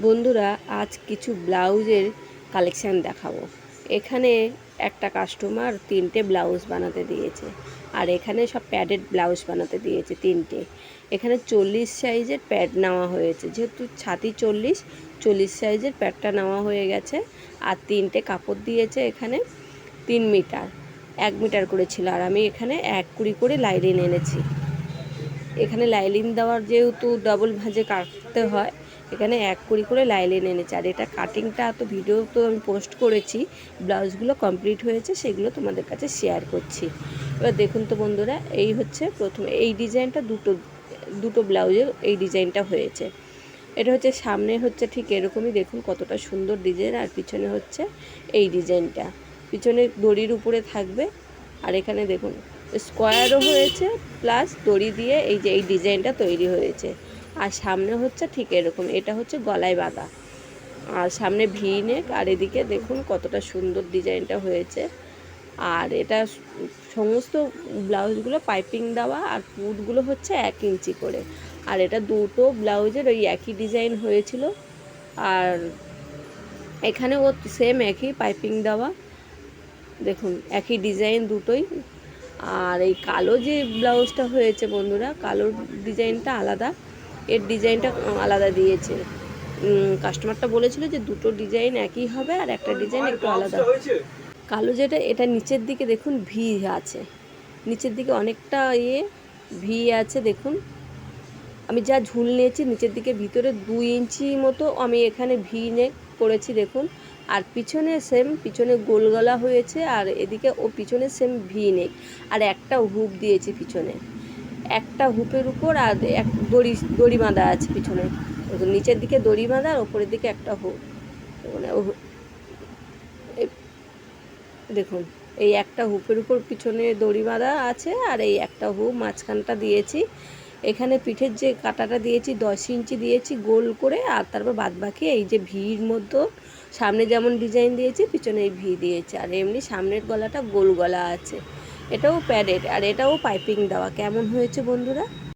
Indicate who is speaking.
Speaker 1: বন্ধুরা, আজ কিছু ব্লাউজের কালেকশান দেখাবো। এখানে একটা কাস্টমার 3টে ব্লাউজ বানাতে দিয়েছে, আর এখানে সব প্যাডেড ব্লাউজ বানাতে দিয়েছে 3টে। এখানে 40 সাইজের প্যাড নেওয়া হয়েছে, যেহেতু ছাতি 40 সাইজের প্যাডটা নেওয়া হয়ে গেছে। আর 3টে কাপড় দিয়েছে, এখানে 3 মিটার 1 মিটার করে ছিল, আর আমি এখানে 1.20 করে লাইলিন এনেছি। এখানে লাইলিন দেওয়ার যেহেতু ডবল ভাঁজে কাটতে হয়, এখানে 1.20 করে লাইলিন এনেছে। আর এটা কাটিংটা তো ভিডিও তো আমি পোস্ট করেছি, ব্লাউজগুলো কমপ্লিট হয়েছে, সেগুলো তোমাদের কাছে শেয়ার করছি। এবার দেখুন তো বন্ধুরা, এই হচ্ছে প্রথমে এই ডিজাইনটা, দুটো ব্লাউজের এই ডিজাইনটা হয়েছে। এটা হচ্ছে সামনে হচ্ছে ঠিক এরকমই, দেখুন কতটা সুন্দর ডিজাইন। আর পিছনে হচ্ছে এই ডিজাইনটা, পিছনে দড়ির উপরে থাকবে। আর এখানে দেখুন স্কোয়ারও হয়েছে, প্লাস দড়ি দিয়ে এই যে এই ডিজাইনটা তৈরি হয়েছে। আর সামনে হচ্ছে ঠিক এরকম, এটা হচ্ছে গলায় বাঁধা, আর সামনে ভি নেক। আর এদিকে দেখুন কতটা সুন্দর ডিজাইনটা হয়েছে। আর এটা সমস্ত ব্লাউজগুলো পাইপিং দেওয়া, আর পুটগুলো হচ্ছে 1 ইঞ্চি করে। আর এটা দুটো ব্লাউজের ওই একই ডিজাইন হয়েছিল। আর এখানে ও সেম একই পাইপিং দেওয়া, দেখুন একই ডিজাইন দুটোই। আর এই কালো যে ব্লাউজটা হয়েছে বন্ধুরা, কালোর ডিজাইনটা আলাদা, এর ডিজাইনটা আলাদা দিয়েছে। কাস্টমারটা বলেছিল যে দুটো ডিজাইন একই হবে, আর একটা ডিজাইন একটু আলাদা। কালো যেটা, এটা নিচের দিকে দেখুন ভি আছে, নিচের দিকে অনেকটা ভি আছে। দেখুন আমি যা ঝুল নিয়েছি নিচের দিকে, ভিতরে 2 ইঞ্চি মতো আমি এখানে ভি নেক করেছি দেখুন। আর পিছনে সেম, পিছনে গোল গলা হয়েছে, আর এদিকে ও পিছনে সেম ভি নেক। আর একটা হুক দিয়েছি পিছনে, একটা হুকের উপর আর এক দড়ি বাঁধা আছে পিছনে। নিচের দিকে দড়ি বাঁধা, আর ওপরের দিকে একটা হুক। মানে দেখুন এই একটা হুকের উপর পিছনে দড়ি বাঁধা আছে, আর এই একটা হুক মাঝখানটা দিয়েছি। এখানে পিঠের যে কাটাটা দিয়েছি 10 ইঞ্চি দিয়েছি গোল করে, আর তারপর বাদ বাকি এই যে ভির মধ্যে সামনে যেমন ডিজাইন দিয়েছি, পিছনে এই ভি দিয়েছি। আর এমনি সামনের গলাটা গোল গলা আছে, এটাও প্যাডেড, আর এটাও পাইপিং দেওয়া। কেমন হয়েছে বন্ধুরা?